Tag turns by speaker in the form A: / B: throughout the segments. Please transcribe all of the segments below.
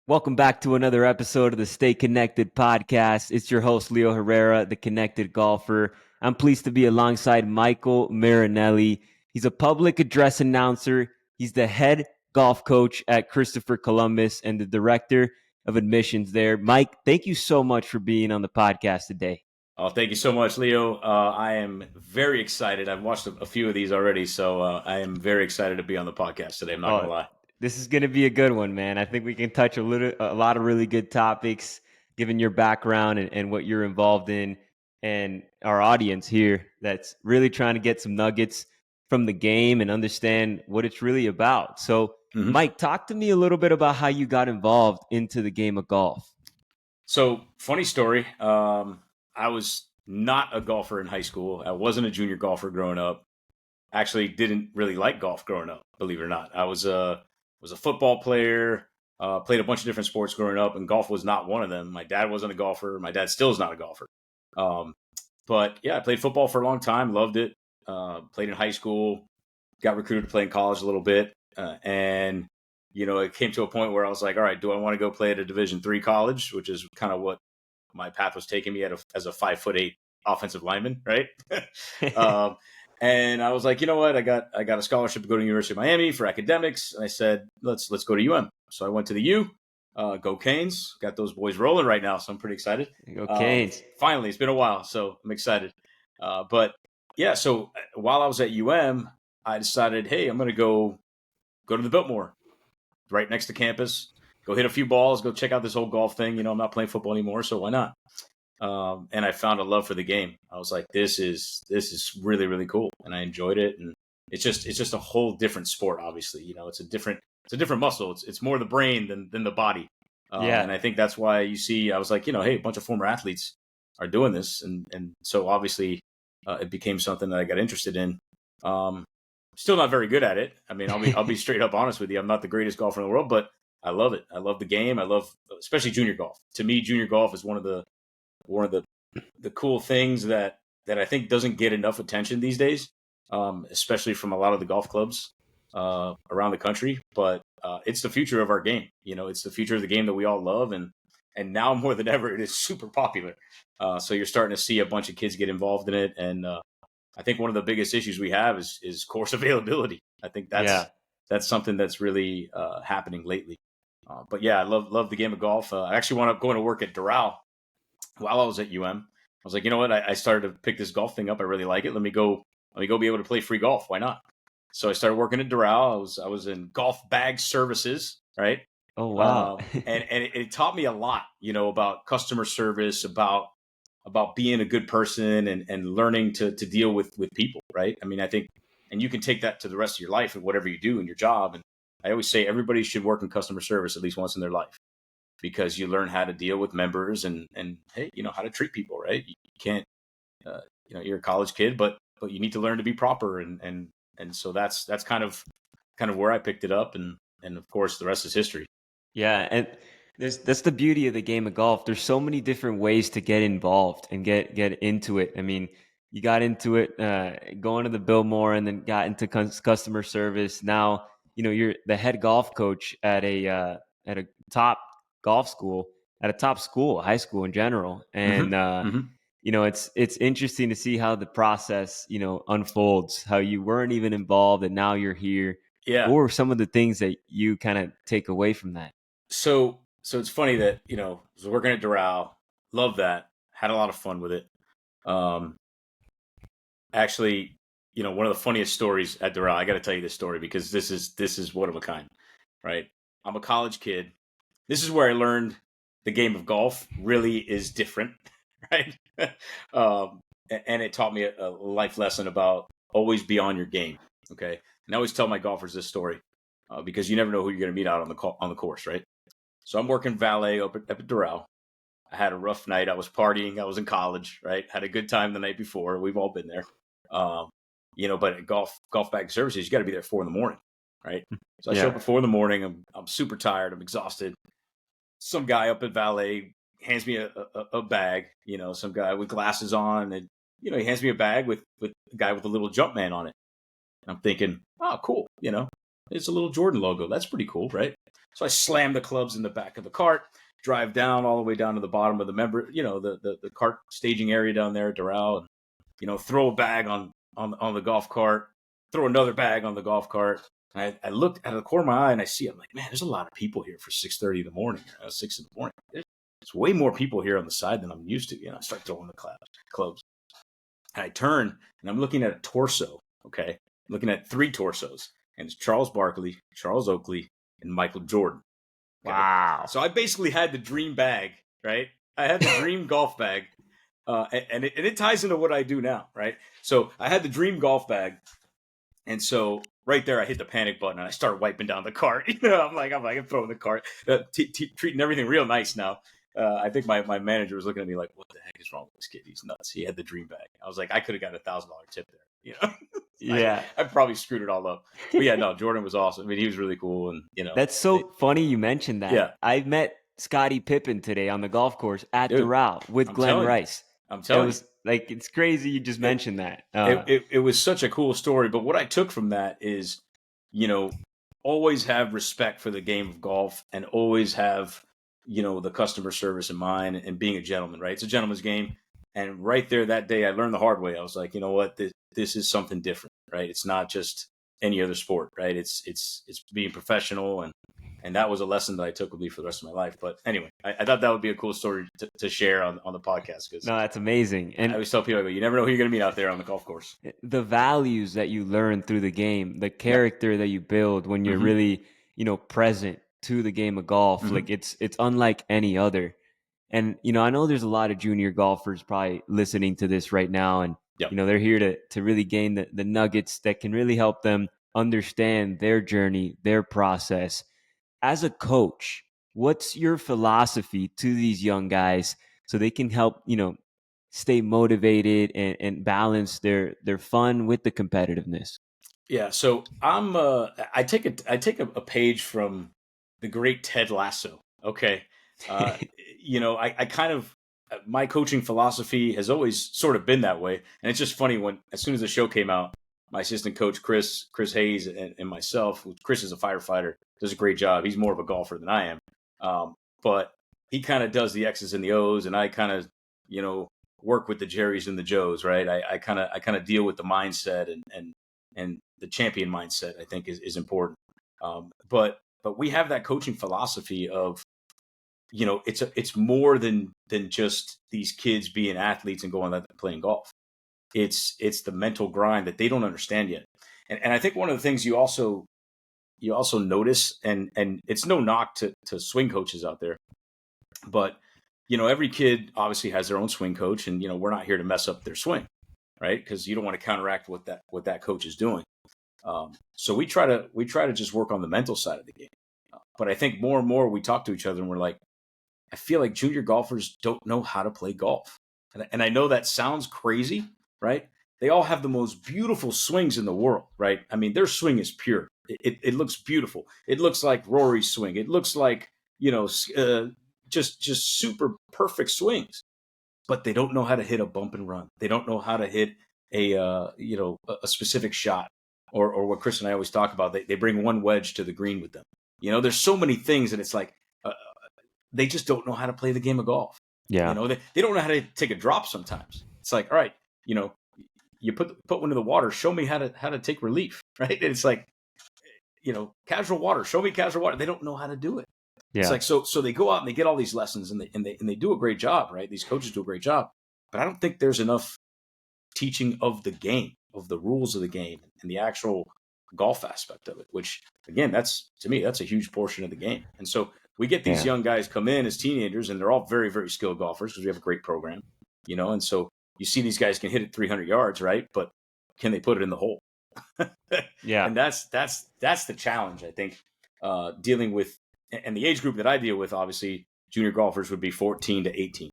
A: Welcome back to another episode of the Stay Connected podcast. It's your host, Leo Herrera, the Connected Golfer. I'm pleased to be alongside Michael Marinelli. He's a public address announcer. He's the head golf coach at Christopher Columbus and the director of admissions there. Mike, thank you so much for being on the podcast today.
B: Oh, thank you so much, Leo. I am very excited. I've watched a few of these already, so I am very excited to be on the podcast today. I'm not gonna
A: Oh,
B: lie.
A: this is going to be a good one, man. I think we can touch a lot of really good topics, given your background and what you're involved in, and our audience here that's really trying to get some nuggets from the game and understand what it's really about. So,
B: hmm
A: Mike, talk to me a little bit about how you got involved into the game of golf.
B: So, funny story. I was not a golfer in high school. I wasn't a junior golfer growing up. Actually, didn't really like golf growing up. Believe it or not, I was a football player. Played a bunch of different sports growing up, and golf was not one of them. My dad wasn't a golfer. My dad still is not a golfer. Um, but yeah, I played football for a long time. Loved it. Played in high school. Got recruited to play in college a little bit, and it came to a point where I was like, all right, do I want to go play at a Division III college, which is kind of what my path was taking me as a 5'8" offensive lineman, right? um, and I was like, you know what, I got a scholarship to go to the University of Miami for academics, and I said, let's go to UM. So I went to the U. Go Canes! Got those boys rolling right now, so I'm pretty excited.
A: Go Canes.
B: Finally, it's been a while, so I'm excited. But yeah, so while I was at UM, I decided, hey, I'm going to go to the Biltmore, right next to campus. Go hit a few balls. Go check out this whole golf thing. I'm not playing football anymore, so why not? And I found a love for the game. I was like, this is really, really cool, and I enjoyed it. And it's just a whole different sport. Obviously, it's a different muscle. It's more the brain than the body.
A: Yeah.
B: And I think that's why you see. I was like, hey, a bunch of former athletes are doing this, and so obviously it became something that I got interested in. Still not very good at it. I mean, I'll be straight up honest with you. I'm not the greatest golfer in the world, but I love it. I love the game. I love, especially junior golf. To me, junior golf is one of the cool things that I think doesn't get enough attention these days, especially from a lot of the golf clubs around the country. But it's the future of our game. It's the future of the game that we all love, and now more than ever, it is super popular. So you're starting to see a bunch of kids get involved in it, and I think one of the biggest issues we have is course availability. I think that's something that's really happening lately. But yeah, I love the game of golf. I actually wound up going to work at Doral while I was at UM. I was like, you know what? I started to pick this golf thing up. I really like it. Let me go be able to play free golf. Why not? So I started working at Doral. I was in golf bag services, right?
A: Oh, wow.
B: And it taught me a lot, about customer service, about being a good person, and learning to deal with people, right? I mean, I think, and you can take that to the rest of your life and whatever you do in your job. And I always say everybody should work in customer service at least once in their life, because you learn how to deal with members and hey, how to treat people, right? You can't, you're a college kid, but you need to learn to be proper, and so that's kind of where I picked it up, and of course the rest is history.
A: Yeah, and that's the beauty of the game of golf. There's so many different ways to get involved and get into it. I mean, you got into it going to the Biltmore, and then got into customer service. Now, you're the head golf coach at a top golf school, at a top school, high school in general. And
B: hmm
A: it's interesting to see how the process unfolds. How you weren't even involved, and now you're here. What
B: Yeah.
A: were some of the things that you kind of take away from that?
B: So it's funny that I was working at Doral, loved that, had a lot of fun with it. Um, Actually, one of the funniest stories at Doral. I got to tell you this story because this is one of a kind, right? I'm a college kid. This is where I learned the game of golf really is different, right? And it taught me a life lesson about always be on your game. Okay, and I always tell my golfers this story because you never know who you're going to meet out on the course, right? So I'm working valet up at Doral. I had a rough night. I was partying. I was in college, right? Had a good time the night before. We've all been there. Um, but at golf bag services, you got to be there at 4 a.m, right? So I show
A: Yeah.
B: up at 4 a.m. I'm super tired. I'm exhausted. Some guy up at valet hands me a bag. Some guy with glasses on, and he hands me a bag with a guy with a little jump man on it. And I'm thinking, oh, cool. it's a little Jordan logo. That's pretty cool, right? So I slam the clubs in the back of the cart, drive down all the way down to the bottom of the the cart staging area down there at Doral, and throw a bag on the golf cart, throw another bag on the golf cart. And I looked out of the corner of my eye and I see, I'm like, man, there's a lot of people here for 6:30 in the morning, 6 in the morning. There's way more people here on the side than I'm used to. I start throwing the clubs. And I turn and I'm looking at a torso. Okay. I'm looking at 3 torsos. And it's Charles Barkley, Charles Oakley, and Michael Jordan. Okay?
A: Wow.
B: So I basically had the dream bag, right? I had the dream golf bag. And it ties into what I do now, right? So I had the dream golf bag. And so right there, I hit the panic button and I started wiping down the cart. I'm throwing the cart, treating everything real nice now. I think my manager was looking at me like, what the heck is wrong with this kid? He's nuts. He had the dream bag. I was like, I could have got $1,000 tip there.
A: Yeah.
B: I probably screwed it all up. But yeah, no, Jordan was awesome. I mean, he was really cool. And,
A: That's so funny you mentioned that.
B: Yeah.
A: I met Scottie Pippen today on the golf course at Doral with Glenn Rice.
B: I'm telling you.
A: Like, it's crazy you just mentioned that.
B: It was such a cool story. But what I took from that is, always have respect for the game of golf and always have, the customer service in mind and being a gentleman, right? It's a gentleman's game. And right there that day, I learned the hard way. I was like, you know what? This is something different, right? It's not just any other sport, right? It's being professional. And that was a lesson that I took with me for the rest of my life. But anyway, I thought that would be a cool story to share on the podcast.
A: No, that's amazing. And
B: I always tell people, you never know who you're going to meet out there on the golf course.
A: The values that you learn through the game, the character that you build when you're really, present to the game of golf, like it's unlike any other. And, I know there's a lot of junior golfers probably listening to this right now. And, they're here to really gain the nuggets that can really help them understand their journey, their process. As a coach, what's your philosophy to these young guys so they can help, stay motivated and balance their fun with the competitiveness?
B: Yeah. So I take a page from the great Ted Lasso. Okay. I kind of, my coaching philosophy has always sort of been that way. And it's just funny as soon as the show came out, my assistant coach, Chris Hayes, and myself, Chris is a firefighter, does a great job. He's more of a golfer than I am. But he kind of does the X's and the O's, and I kind of, work with the Jerrys and the Joes, right? I kind of deal with the mindset and the champion mindset, I think is important. But we have that coaching philosophy of, it's more than just these kids being athletes and going out and playing golf. It's the mental grind that they don't understand yet. And I think one of the things you also notice, and it's no knock to swing coaches out there, but every kid obviously has their own swing coach, and we're not here to mess up their swing, right? Because you don't want to counteract what that coach is doing. So we try to just work on the mental side of the game. But I think more and more we talk to each other and we're like, I feel like junior golfers don't know how to play golf. And I know that sounds crazy, right? They all have the most beautiful swings in the world, right? I mean, their swing is pure. It looks beautiful. It looks like Rory's swing. It looks like, just super perfect swings. But they don't know how to hit a bump and run. They don't know how to hit a specific shot, or what Chris and I always talk about. They bring one wedge to the green with them. There's so many things, and it's like they just don't know how to play the game of golf.
A: Yeah.
B: They don't know how to take a drop sometimes. It's like, all right, you put one in the water, show me how to take relief, right? And it's like, casual water, show me casual water. They don't know how to do it. Yeah. It's like, so they go out and they get all these lessons and they do a great job, right? These coaches do a great job, but I don't think there's enough teaching of the game, of the rules of the game and the actual golf aspect of it, which again, to me, that's a huge portion of the game. And so we get these young guys come in as teenagers and they're all very, very skilled golfers because we have a great program, and so you see these guys can hit it 300 yards, right? But can they put it in the hole?
A: Yeah.
B: And that's the challenge, I think, dealing with, and the age group that I deal with, obviously junior golfers would be 14 to 18.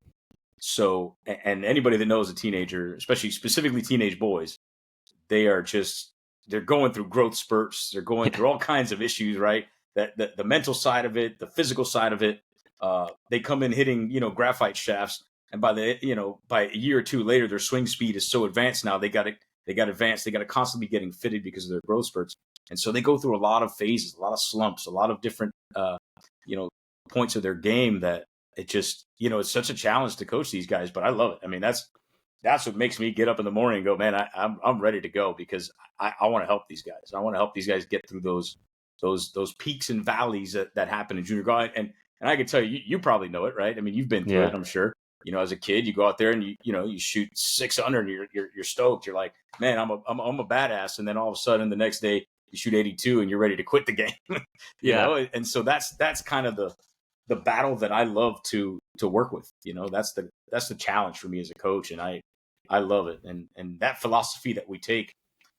B: So, and anybody that knows a teenager, especially specifically teenage boys, they're going through growth spurts. They're going through all kinds of issues, right? That the mental side of it, the physical side of it. They come in hitting, graphite shafts, and by a year or two later, their swing speed is so advanced now. They got advanced. They got to constantly be getting fitted because of their growth spurts. And so they go through a lot of phases, a lot of slumps, a lot of different, you know, points of their game that it just, it's such a challenge to coach these guys, but I love it. I mean, that's what makes me get up in the morning and go, man, I'm ready to go because I want to help these guys. I want to help these guys get through those peaks and valleys that happen in junior golf. And I can tell you, you probably know it, right? I mean, you've been through it,
A: Yeah.
B: I'm sure. As a kid, you go out there and you shoot 600 and you're stoked. You're like, man, I'm a badass. And then all of a sudden the next day you shoot 82 and you're ready to quit the game,
A: Yeah.
B: And so that's kind of the battle that I love to work with. That's the challenge for me as a coach. And I love it. And that philosophy that we take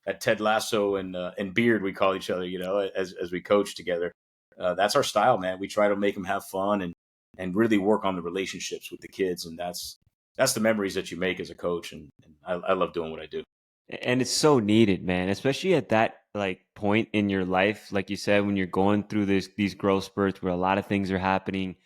B: at Ted Lasso and Beard, we call each other, as we coach together. That's our style, man. We try to make them have fun and really work on the relationships with the kids. And that's the memories that you make as a coach. And I love doing what I do.
A: And it's so needed, man, especially at that like point in your life, like you said, when you're going through these growth spurts where a lot of things are happening.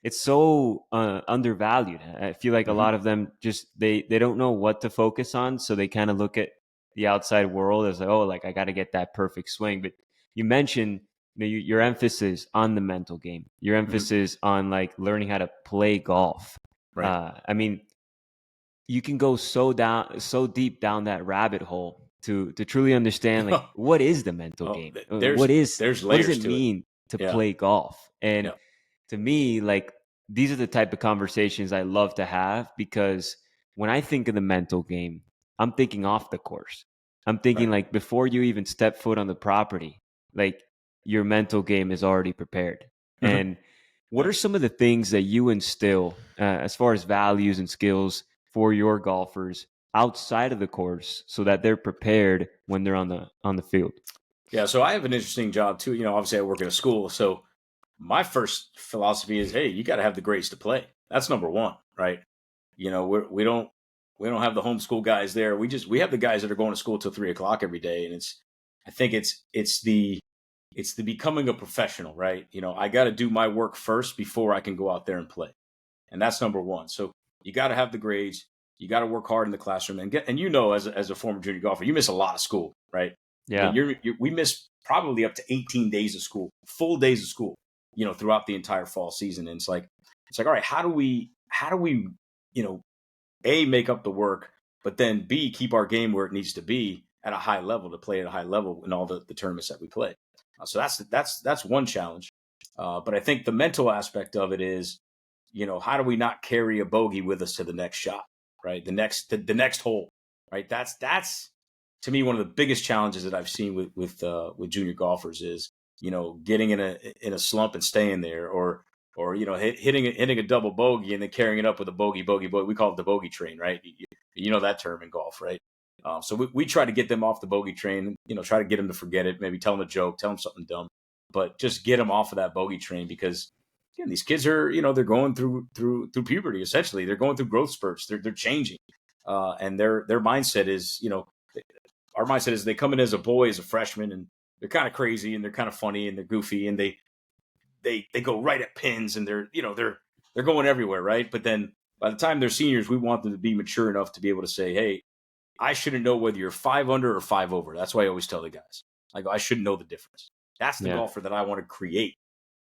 A: It's so undervalued. I feel like a
B: Mm-hmm.
A: lot of them just they don't know what to focus on, so they kind of look at the outside world as like, oh, like I got to get that perfect swing. But you mentioned, your emphasis on the mental game, your
B: Mm-hmm.
A: emphasis on like learning how to play golf.
B: Right.
A: I mean, you can go so deep down that rabbit hole to truly understand like what is the mental
B: Oh,
A: game,
B: there's
A: what does
B: layers
A: it
B: to it.
A: mean to
B: Yeah.
A: play golf. And
B: Yeah.
A: to me, like, these are the type of conversations I love to have, because when I think of the mental game, I'm thinking off the course. I'm thinking
B: Right.
A: like before you even step foot on the property, like your mental game is already prepared.
B: Mm-hmm.
A: And what
B: Yeah.
A: are some of the things that you instill as far as values and skills for your golfers outside of the course so that they're prepared when they're on the field?
B: Yeah. So I have an interesting job too. Obviously I work in a school. So my first philosophy is, hey, you got to have the grades to play. That's number one, right? We don't have the homeschool guys there. We have the guys that are going to school till 3 o'clock every day, and I think it's the becoming a professional, right? I got to do my work first before I can go out there and play, and that's number one. So you got to have the grades. You got to work hard in the classroom and as a former junior golfer, you miss a lot of school, right? I mean,
A: Yeah.
B: we miss probably up to 18 days of school, full days of school, throughout the entire fall season. And it's like, all right, how do we, you know, A, make up the work, but then B, keep our game where it needs to be at a high level to play at a high level in all the tournaments that we play. So that's one challenge. But I think the mental aspect of it is, how do we not carry a bogey with us to the next shot, right? The next hole, right? That's to me one of the biggest challenges that I've seen with junior golfers is, getting in a slump and staying there, or hitting a double bogey and then carrying it up with a bogey. We call it the bogey train, right? You know that term in golf, right? So we try to get them off the bogey train, try to get them to forget it, maybe tell them a joke, tell them something dumb, but just get them off of that bogey train because again, these kids are, they're going through puberty. Essentially, they're going through growth spurts. They're changing, and their mindset is, our mindset is they come in as a boy, as a freshman, and they're kind of crazy and they're kind of funny and they're goofy and they go right at pins and they're going everywhere, right? But then by the time they're seniors, we want them to be mature enough to be able to say, hey, I shouldn't know whether you're 5 under or 5 over. That's why I always tell the guys. I go, I shouldn't know the difference. That's the
A: Yeah.
B: golfer that I want to create,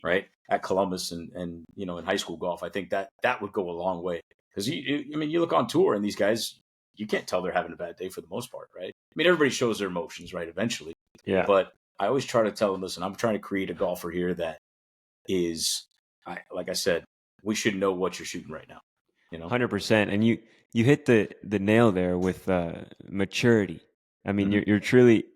B: right? At Columbus and in high school golf. I think that would go a long way. Because you look on tour and these guys, you can't tell they're having a bad day for the most part, right? I mean, everybody shows their emotions, right? Eventually.
A: Yeah.
B: But I always try to tell them, listen, I'm trying to create a golfer here that is, like I said, we should know what you're shooting right now.
A: 100%. And you hit the nail there with maturity. I mean,
B: Mm-hmm.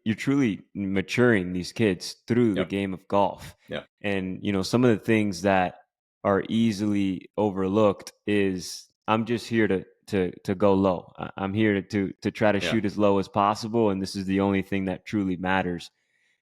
A: you're truly maturing these kids through the
B: Yep.
A: game of golf.
B: Yep.
A: And some of the things that are easily overlooked is I'm just here to go low. I'm here to try to
B: Yeah.
A: shoot as low as possible, and this is the only thing that truly matters.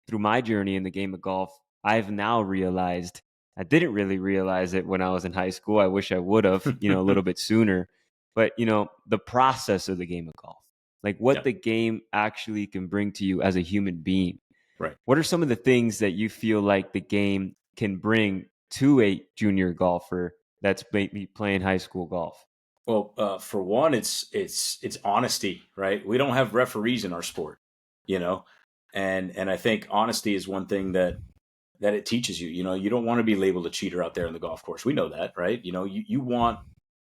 A: Through my journey in the game of golf, I've now realized, I didn't really realize it when I was in high school. I wish I would have, a little bit sooner. But, the process of the game of golf, like what
B: Yeah.
A: the game actually can bring to you as a human being.
B: Right.
A: What are some of the things that you feel like the game can bring to a junior golfer that's maybe playing high school golf?
B: Well, for one, it's honesty, right? We don't have referees in our sport, you know. And I think honesty is one thing that it teaches you. You don't want to be labeled a cheater out there on the golf course. We know that, right? You want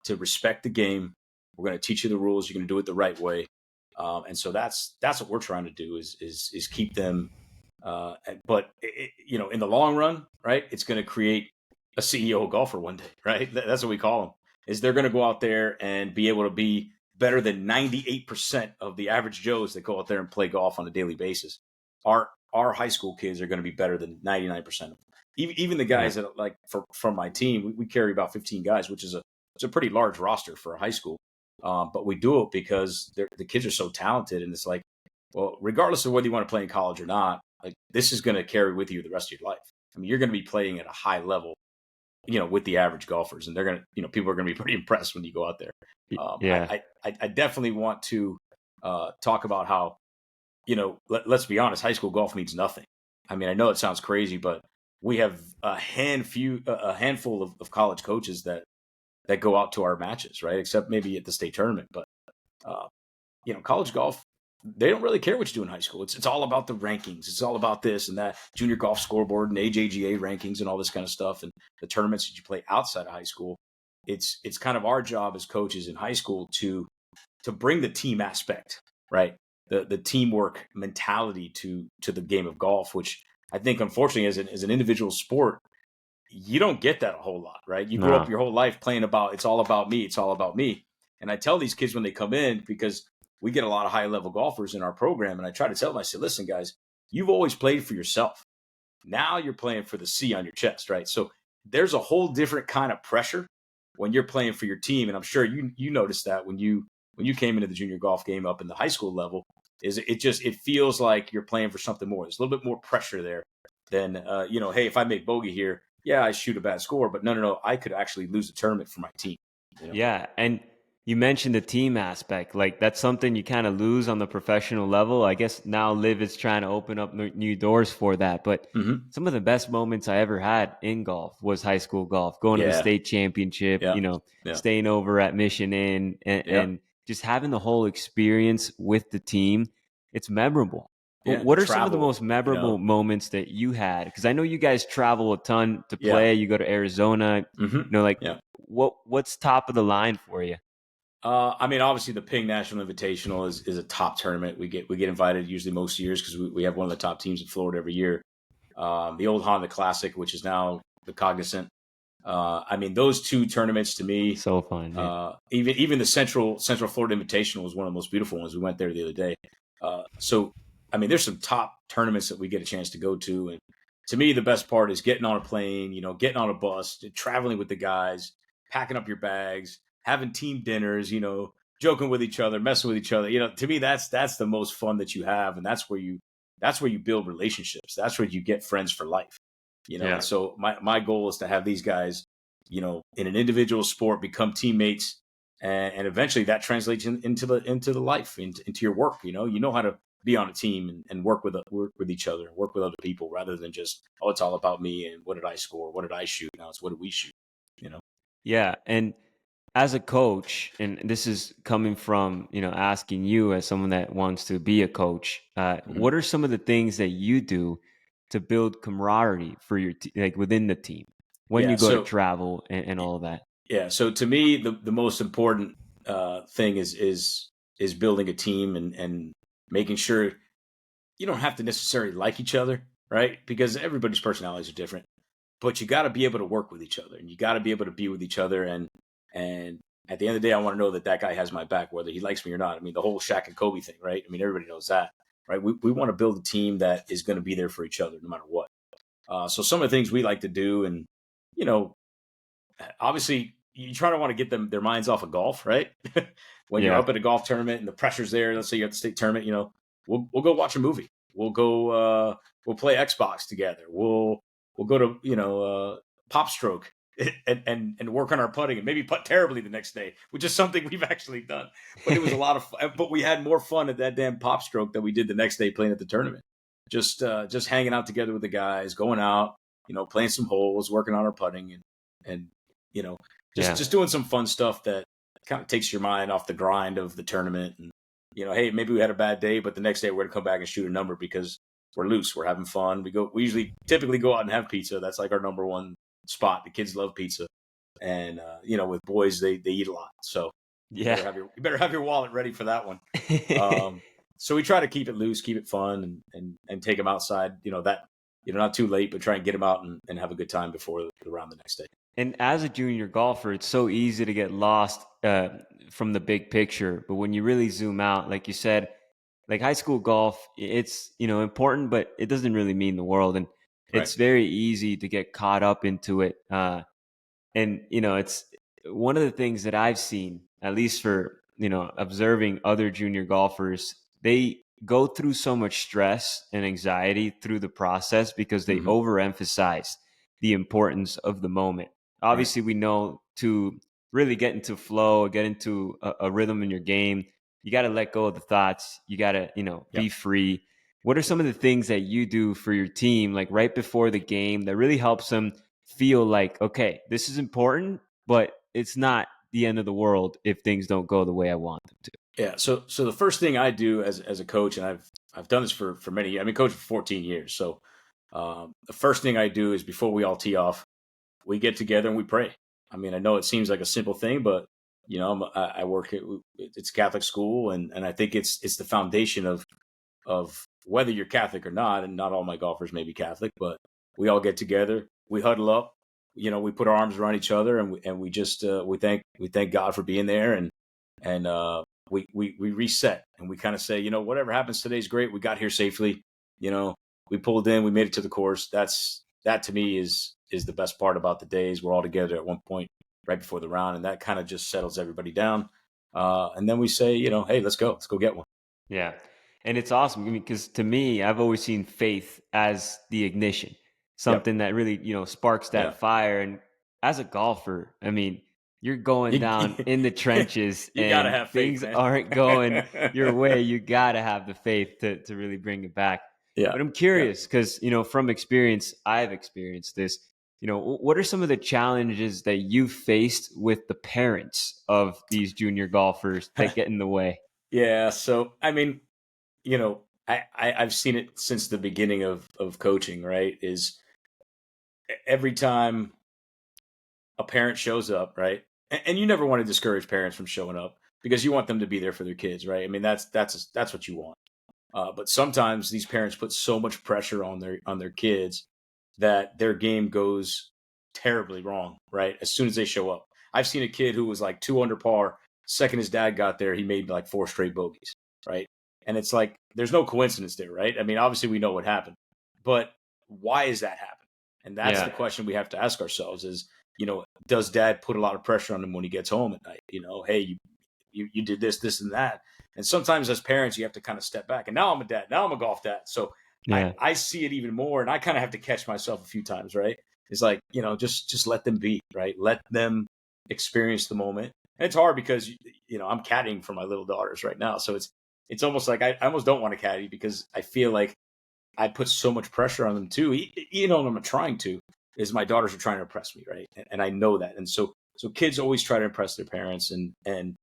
B: to respect the game. We're going to teach you the rules. You're going to do it the right way. And so that's what we're trying to do is keep them. But in the long run, right, it's going to create a CEO golfer one day, right? That's what we call them. Is they're going to go out there and be able to be better than 98% of the average Joes that go out there and play golf on a daily basis. Our high school kids are going to be better than 99% of them. Even the guys that from my team, we carry about 15 guys, which is it's a pretty large roster for a high school. But we do it because the kids are so talented, and it's like, well, regardless of whether you want to play in college or not, like this is going to carry with you the rest of your life. I mean, you're going to be playing at a high level, with the average golfers, and they're going to, people are going to be pretty impressed when you go out there. I definitely want to talk about how, let's be honest, high school golf means nothing. I mean, I know it sounds crazy, but we have a handful of college coaches that go out to our matches, right? Except maybe at the state tournament, but college golf, they don't really care what you do in high school. It's all about the rankings. It's all about this and that junior golf scoreboard and AJGA rankings and all this kind of stuff, and the tournaments that you play outside of high school. It's kind of our job as coaches in high school to bring the team aspect, right? The teamwork mentality to the game of golf, which I think, unfortunately, as an individual sport, you don't get that a whole lot, right? You grow up your whole life playing about, it's all about me. It's all about me. And I tell these kids when they come in, because we get a lot of high level golfers in our program. And I try to tell them, I say, listen, guys, you've always played for yourself. Now you're playing for the C on your chest, right? So there's a whole different kind of pressure when you're playing for your team. And I'm sure you noticed that when you came into the junior golf game up in the high school level, it feels like you're playing for something more. There's a little bit more pressure there than, hey, if I make bogey here, yeah, I shoot a bad score, but no, I could actually lose a tournament for my team.
A: Yeah. And you mentioned the team aspect. Like that's something you kind of lose on the professional level. I guess now Liv is trying to open up new doors for that. But some of the best moments I ever had in golf was high school golf, going to the state championship, staying over at Mission Inn and just having the whole experience with the team. It's memorable.
B: Yeah,
A: what are some of the most memorable moments that you had? Because I know you guys travel a ton to play. You go to Arizona. What's top of the line for you?
B: I mean, obviously the Ping National Invitational is a top tournament. We get invited usually most years because we have one of the top teams in Florida every year. The old Honda Classic, which is now the Cognizant. I mean, those two tournaments to me,
A: so fun.
B: Even the Central Florida Invitational was one of the most beautiful ones. We went there the other day. So I mean, there's some top tournaments that we get a chance to go to, and to me, the best part is getting on a plane, getting on a bus, traveling with the guys, packing up your bags, having team dinners, joking with each other, messing with each other. To me, that's the most fun that you have, and that's where you build relationships. That's where you get friends for life. And so my goal is to have these guys, in an individual sport, become teammates, and eventually that translates into the life, into your work. You know how to be on a team and work with each other, work with other people, rather than just, oh, it's all about me and what did I score, what did I shoot. Now it's what did we shoot.
A: Yeah, and as a coach, and this is coming from, asking you as someone that wants to be a coach, what are some of the things that you do to build camaraderie for your like within the team when you go to travel and all of that?
B: Yeah. So to me, the most important thing is building a team and making sure you don't have to necessarily like each other, right? Because everybody's personalities are different, but you got to be able to work with each other, and you got to be able to be with each other. And at the end of the day, I want to know that guy has my back, whether he likes me or not. I mean, the whole Shaq and Kobe thing, right? I mean, everybody knows that, right? We want to build a team that is going to be there for each other no matter what. So some of the things we like to do, and, obviously you try to want to get their minds off of golf, right? When you're up at a golf tournament and the pressure's there, let's say you're at the state tournament, we'll go watch a movie. We'll go, we'll play Xbox together. We'll go to, Pop Stroke and work on our putting and maybe putt terribly the next day, which is something we've actually done. But it was a lot of fun. But we had more fun at that damn Pop Stroke than we did the next day playing at the tournament. Just hanging out together with the guys, going out, playing some holes, working on our putting, and just doing some fun stuff that kind of takes your mind off the grind of the tournament. And hey, maybe we had a bad day, but the next day we're going to come back and shoot a number because we're loose, we're having fun. We usually typically go out and have pizza. That's like our number one spot. The kids love pizza, and with boys they eat a lot, so you
A: Yeah.
B: better have your wallet ready for that one. So we try to keep it loose, keep it fun, and take them outside. Not too late, but try and get them out and have a good time before the round the next day.
A: And as a junior golfer, it's so easy to get lost from the big picture. But when you really zoom out, like you said, like high school golf, it's important, but it doesn't really mean the world. And
B: Right.
A: it's very easy to get caught up into it. And it's one of the things that I've seen, at least for observing other junior golfers, they go through so much stress and anxiety through the process because they
B: Mm-hmm.
A: overemphasize the importance of the moment.
B: Right.
A: Obviously, we know to really get into flow, get into a rhythm in your game, you got to let go of the thoughts. You got to
B: Yeah.
A: be free. What are some of the things that you do for your team, like right before the game, that really helps them feel like, okay, this is important, but it's not the end of the world if things don't go the way I want them to?
B: Yeah. So the first thing I do as a coach, and I've done this for many years. I've been coaching for 14 years. So the first thing I do is before we all tee off, we get together and we pray. I mean, I know it seems like a simple thing, but I work at it's a Catholic school, and I think it's the foundation of whether you're Catholic or not. And not all my golfers may be Catholic, but we all get together, we huddle up, we put our arms around each other, and we just we thank God for being there, and we reset, and we kind of say, whatever happens today is great. We got here safely. We pulled in, we made it to the course. That to me is the best part about the days. We're all together at one point right before the round, and that kind of just settles everybody down. And then we say, hey, let's go get one.
A: Yeah. And it's awesome. I mean, because to me, I've always seen faith as the ignition,
B: Yep.
A: something that really, sparks
B: Yeah.
A: that fire. And as a golfer, I mean, you're going down
B: You,
A: in the trenches
B: you got to
A: and
B: have faith,
A: things
B: man.
A: aren't going your way. You got to have the faith to really bring it back.
B: Yeah.
A: But I'm
B: Yeah.
A: curious because, from experience, I've experienced this. What are some of the challenges that you faced with the parents of these junior golfers that get in the way?
B: Yeah. So, I mean, I've seen it since the beginning of coaching, right? Is every time a parent shows up, right? And you never want to discourage parents from showing up because you want them to be there for their kids, right? I mean, that's what you want. But sometimes these parents put so much pressure on their kids that their game goes terribly wrong, right? As soon as they show up. I've seen a kid who was like 2 under par. Second his dad got there, he made like 4 straight bogeys, right? And it's like there's no coincidence there, right? I mean, obviously we know what happened, but why is that happen? And that's the
A: Yeah.
B: question we have to ask ourselves: is does dad put a lot of pressure on him when he gets home at night? Hey, you did this and that. And sometimes as parents, you have to kind of step back. And now I'm a dad. Now I'm a golf dad. So
A: Yeah.
B: I see it even more, and I kind of have to catch myself a few times, right? It's like, just let them be, right? Let them experience the moment. And it's hard because I'm caddying for my little daughters right now, so it's almost like I almost don't want to caddy because I feel like I put so much pressure on them too. I'm trying to, is my daughters are trying to impress me, right? And I know that, and so kids always try to impress their parents, and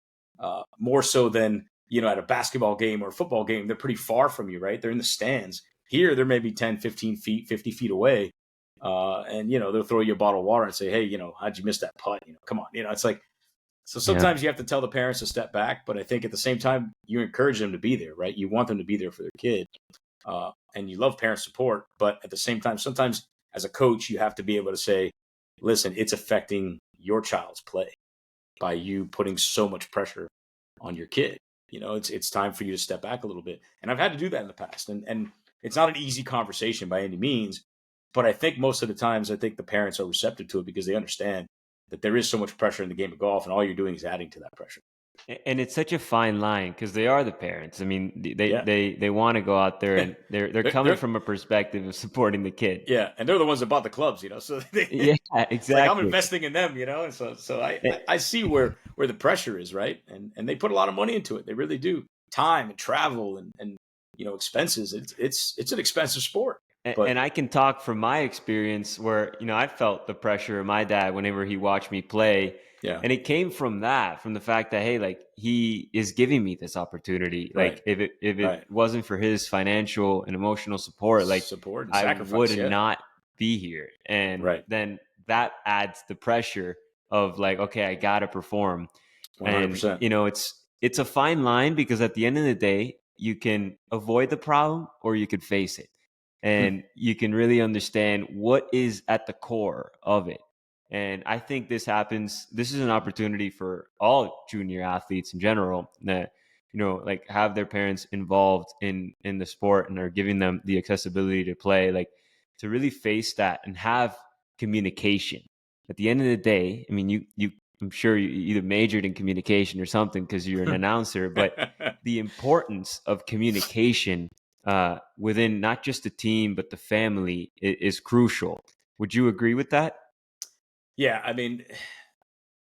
B: more so than at a basketball game or a football game, they're pretty far from you, right? They're in the stands. Here, they're maybe 10, 15 feet, 50 feet away. And, they'll throw you a bottle of water and say, hey, how'd you miss that putt? Come on. It's like, so
A: Yeah.
B: sometimes you have to tell the parents to step back, but I think at the same time, you encourage them to be there, right? You want them to be there for their kid. And you love parent support, but at the same time, sometimes as a coach, you have to be able to say, listen, it's affecting your child's play by you putting so much pressure on your kid. It's time for you to step back a little bit. And I've had to do that in the past. And it's not an easy conversation by any means, but I think most of the times I think the parents are receptive to it because they understand that there is so much pressure in the game of golf, and all you're doing is adding to that pressure.
A: And it's such a fine line because they are the parents. I mean, they
B: Yeah.
A: they they want to go out there and they're coming
B: they're
A: from a perspective of supporting the kid.
B: yeah, and they're the ones that bought the clubs, so
A: Yeah,
B: it's like I'm
A: exactly.
B: investing in them, and so
A: Eh,
B: I see where the pressure is, right? And they put a lot of money into it. They really do. Time and travel and expenses. It's an expensive sport. But
A: And I can talk from my experience where, I felt the pressure of my dad whenever he watched me play.
B: yeah,
A: And it came from that, from the fact that, hey, like he is giving me this opportunity.
B: right,
A: Like if it
B: right.
A: wasn't for his financial and emotional support, like
B: Support and
A: I
B: sacrifice.
A: would
B: Yeah,
A: not be here. And
B: right.
A: then that adds the pressure of like, okay, I gotta perform.
B: One hundred
A: And
B: percent.
A: it's a fine line, because at the end of the day, you can avoid the problem or you could face it, and you can really understand what is at the core of it. And I think this is an opportunity for all junior athletes in general that, like have their parents involved in the sport and are giving them the accessibility to play, like to really face that and have communication. At the end of the day, I mean, you I'm sure you either majored in communication or something because you're an announcer, but the importance of communication within not just the team but the family is crucial. Would you agree with that?
B: Yeah, I mean,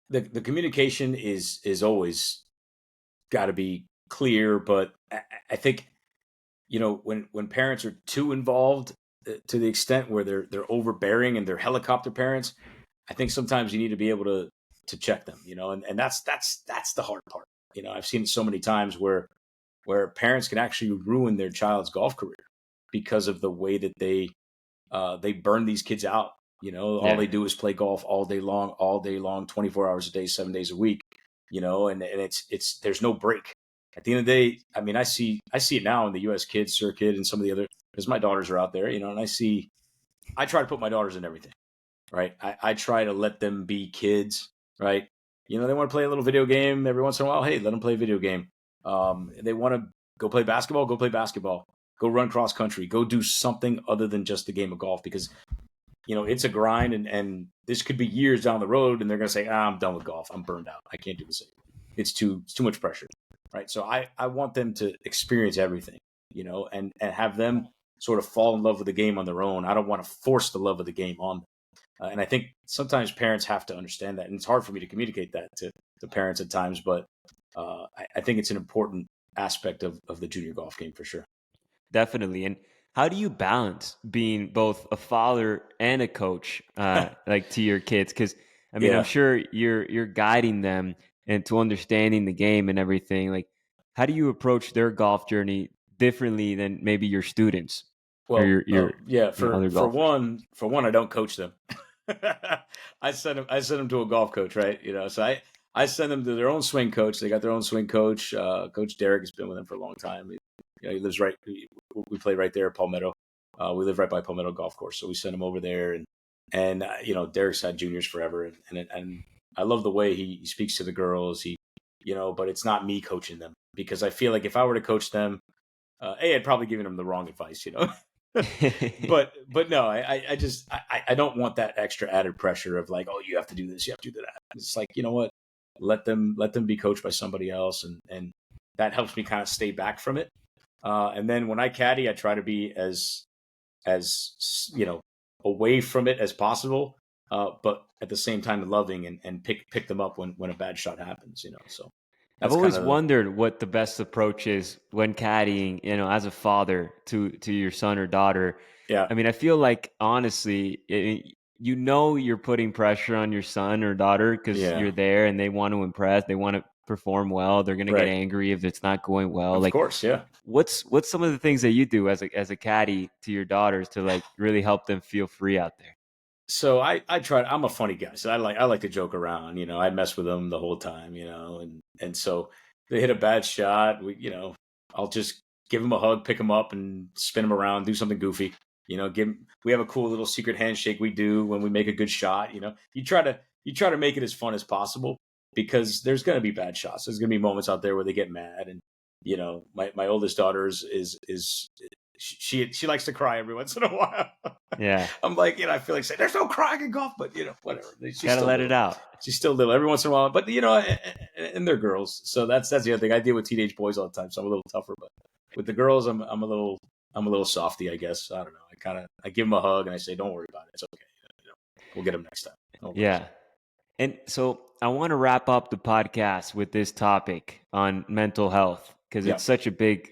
B: the communication is always got to be clear, but I think when parents are too involved to the extent where they're overbearing and they're helicopter parents, I think sometimes you need to be able to check them, and that's the hard part. I've seen it so many times where parents can actually ruin their child's golf career because of the way that they burn these kids out. All
A: Yeah.
B: they do is play golf all day long, 24 hours a day, 7 days a week. And it's there's no break. At the end of the day, I mean, I see it now in the U.S. kids circuit and some of the other, because my daughters are out there, and I try to put my daughters in everything, right? I try to let them be kids, right? They want to play a little video game every once in a while. Hey, let them play a video game. They want to go play basketball. Go play basketball. Go run cross country. Go do something other than just the game of golf, because it's a grind, and this could be years down the road, and they're going to say, I'm done with golf. I'm burned out. I can't do this anymore. It's too much pressure, right? So I want them to experience everything, and have them sort of fall in love with the game on their own. I don't want to force the love of the game on them. And I think sometimes parents have to understand that. And it's hard for me to communicate that to parents at times, but I think it's an important aspect of the junior golf game for sure.
A: Definitely. And how do you balance being both a father and a coach, like to your kids? Because I mean, I'm
B: Yeah.
A: sure you're guiding them into understanding the game and everything. Like, how do you approach their golf journey differently than maybe your students or
B: Well, yeah.
A: other
B: For
A: golfers?
B: one, I don't coach them. I send them to a golf coach, right? So I send them to their own swing coach. They got their own swing coach. Coach Derek has been with them for a long time. He lives right. We play right there at Palmetto. We live right by Palmetto Golf Course, so we send him over there. And Derek's had juniors forever, and I love the way he speaks to the girls. But it's not me coaching them, because I feel like if I were to coach them, I'd probably given them the wrong advice. But no, I don't want that extra added pressure of like, oh, you have to do this, you have to do that. It's like, you know what, let them be coached by somebody else, and that helps me kind of stay back from it. And then when I caddy, I try to be as away from it as possible, but at the same time loving, and pick them up when a bad shot happens. So
A: I've
B: that's kind
A: always
B: of
A: wondered what the best approach is when caddying, as a father to your son or daughter.
B: yeah,
A: I mean, I feel like honestly, you're putting pressure on your son or daughter because
B: yeah,
A: you're there and they want to impress, they want to perform well, they're going to get
B: right,
A: angry if it's not going well.
B: of
A: Like,
B: course, yeah.
A: what's some of the things that you do as a caddy to your daughters to like really help them feel free out there?
B: So I try. I'm a funny guy, so I like to joke around. I mess with them the whole time. And so they hit a bad shot. I'll just give them a hug, pick them up, and spin them around, do something goofy. We have a cool little secret handshake we do when we make a good shot. You try to make it as fun as possible, because there's going to be bad shots. There's going to be moments out there where they get mad, and my oldest daughter is she likes to cry every once in a while.
A: Yeah,
B: I'm like, I feel like saying there's no crying in golf, but whatever. She's
A: gotta
B: still
A: let it
B: little.
A: out.
B: She's still little every once in a while, but and they're girls, so that's the other thing. I deal with teenage boys all the time, so I'm a little tougher. But with the girls, I'm a little softy, I guess. I don't know. I give them a hug and I say, don't worry about it. It's okay. We'll get them next time. No worries.
A: Yeah. And so I want to wrap up the podcast with this topic on mental health because
B: Yeah.
A: it's such a big,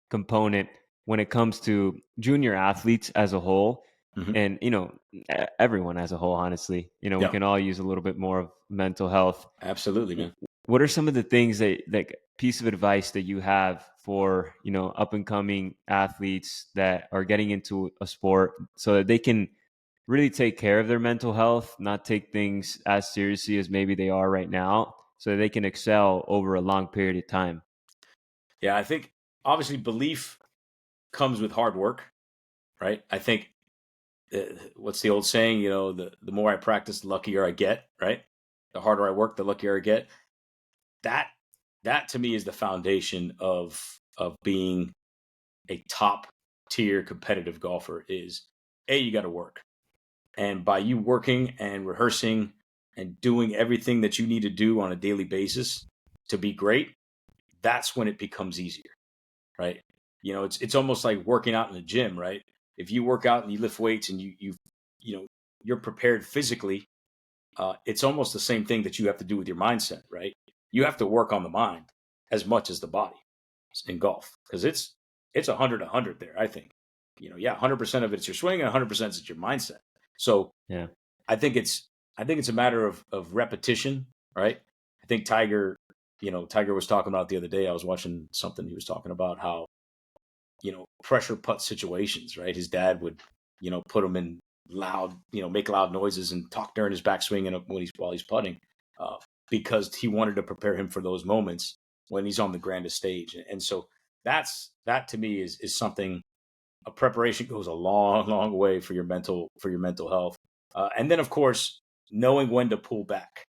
A: component when it comes to junior athletes as a whole,
B: Hmm.
A: and everyone as a whole, honestly, we
B: Yeah,
A: can all use a little bit more of mental health.
B: absolutely, man.
A: What are some of the things that, like, piece of advice that you have for up and coming athletes that are getting into a sport so that they can really take care of their mental health, not take things as seriously as maybe they are right now, so that they can excel over a long period of time?
B: Yeah, I think obviously belief comes with hard work, right? I think what's the old saying? The more I practice, the luckier I get, right? The harder I work, the luckier I get. That that to me is the foundation of being a top tier competitive golfer. Is you got to work, and by you working and rehearsing and doing everything that you need to do on a daily basis to be great, that's when it becomes easier, right? It's almost like working out in the gym, right? If you work out and you lift weights and you're prepared physically, it's almost the same thing that you have to do with your mindset, right? You have to work on the mind as much as the body in golf, because it's 100 there. I think, yeah, 100% of it's your swing and 100% is your mindset. So
A: Yeah.
B: I think it's a matter of repetition, right? I think Tiger was talking about the other day. I was watching something. He was talking about how pressure putt situations, right? His dad would put him in loud, make loud noises and talk during his backswing and while he's putting, uh, because he wanted to prepare him for those moments when he's on the grandest stage. And so that to me is something. A preparation goes a long, long way for your mental health. And then, of course, knowing when to pull back,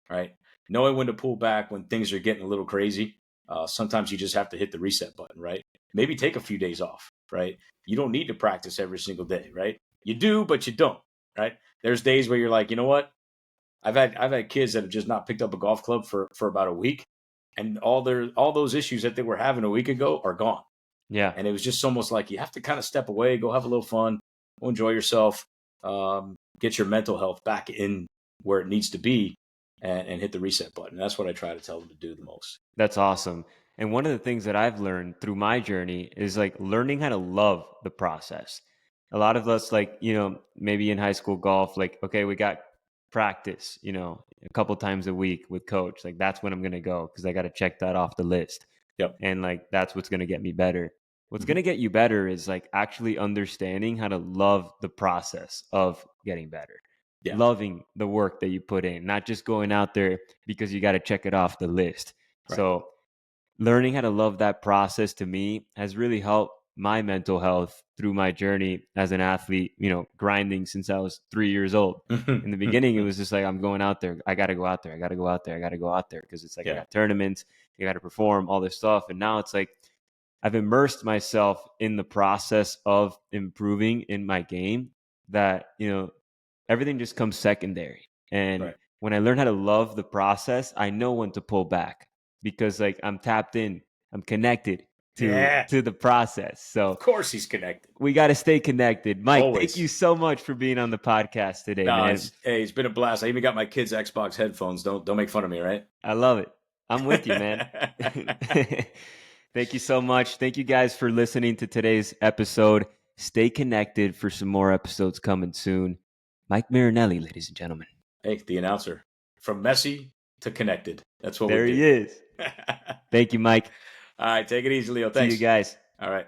B: right? Knowing when to pull back when things are getting a little crazy. Sometimes you just have to hit the reset button, right? Maybe take a few days off, right? You don't need to practice every single day, right? You do, but you don't, right? There's days where you're like, you know what? I've had kids that have just not picked up a golf club for about a week, and all those issues that they were having a week ago are gone.
A: Yeah.
B: And it was just almost like you have to kind of step away, go have a little fun, go enjoy yourself, get your mental health back in where it needs to be, and hit the reset button. That's what I try to tell them to do the most.
A: That's awesome. And one of the things that I've learned through my journey is like learning how to love the process. A lot of us, like, maybe in high school golf, like, okay, we got practice, a couple times a week with coach. Like, that's when I'm going to go because I got to check that off the list.
B: Yep.
A: And like, that's what's going to get me better. What's going
B: Hmm.
A: to get you better is like actually understanding how to love the process of getting better,
B: Yeah.
A: loving the work that you put in, not just going out there because you got to check it off the list.
B: Right.
A: So learning how to love that process to me has really helped my mental health through my journey as an athlete, grinding since I was 3 years old. In the beginning, it was just like, I'm going out there. I got to go out there. I got to go out there. I got to go out there because it's like I
B: Yeah.
A: got tournaments, I got to perform all this stuff. And now it's like I've immersed myself in the process of improving in my game that, everything just comes secondary. And
B: Right.
A: when I learn how to love the process, I know when to pull back because like I'm tapped in, I'm connected to
B: Yeah.
A: to the process.
B: Of
A: So
B: course he's connected.
A: we got to stay connected. Mike, thank you
B: Always.
A: so much for being on the podcast today,
B: No,
A: man.
B: it's been a blast. I even got my kids' Xbox headphones. Don't make fun of me, right?
A: I love it. I'm with you, man. Thank you so much. Thank you guys for listening to today's episode. Stay connected for some more episodes coming soon. Mike Marinelli, ladies and gentlemen.
B: Hey, the announcer. From messy to connected. That's what we
A: There he
B: do.
A: is.
B: All
A: Thank you, Mike.
B: right, take it easy, Leo.
A: See you
B: Thanks.
A: guys.
B: All right.